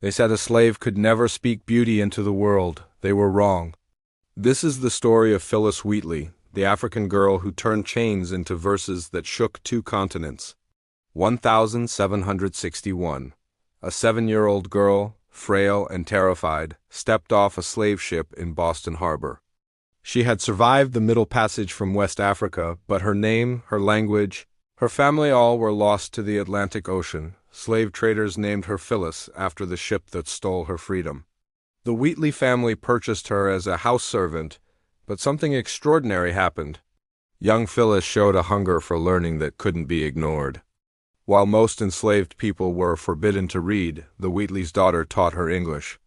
They said a slave could never speak beauty into the world. They were wrong. This is the story of Phyllis Wheatley, the African girl who turned chains into verses that shook two continents. 1761. A 7-year-old girl, frail and terrified, stepped off a slave ship in Boston Harbor. She had survived the Middle Passage from West Africa, but her name, her language, her family all were lost to the Atlantic Ocean. Slave traders named her Phyllis after the ship that stole her freedom. The Wheatley family purchased her as a house servant, but something extraordinary happened. Young Phyllis showed a hunger for learning that couldn't be ignored. While most enslaved people were forbidden to read, the Wheatley's daughter taught her English.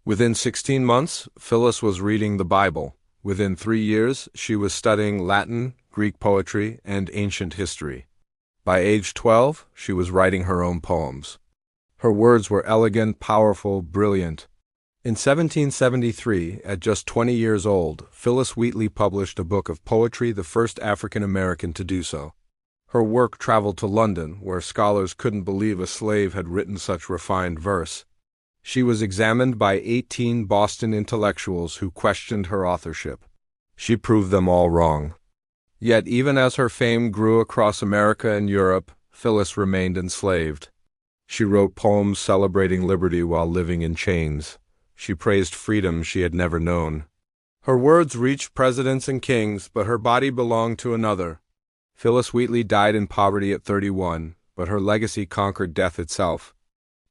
Within 16 months, Phyllis was reading the Bible. Within 3 years, she was studying Latin, Greek poetry, and ancient history. By age 12, she was writing her own poems. Her words were elegant, powerful, brilliant. In 1773, at just 20 years old, Phyllis Wheatley published a book of poetry, the first African American to do so. Her work traveled to London, where scholars couldn't believe a slave had written such refined verse. She was examined by 18 Boston intellectuals who questioned her authorship. She proved them all wrong. Yet even as her fame grew across America and Europe, Phyllis remained enslaved. She wrote poems celebrating liberty while living in chains. She praised freedom she had never known. Her words reached presidents and kings, but her body belonged to another. Phyllis Wheatley died in poverty at 31, but her legacy conquered death itself.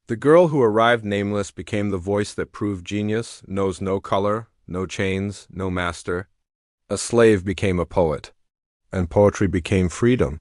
The girl who arrived nameless became the voice that proved genius knows no color, no chains, no master. A slave became a poet, and poetry became freedom.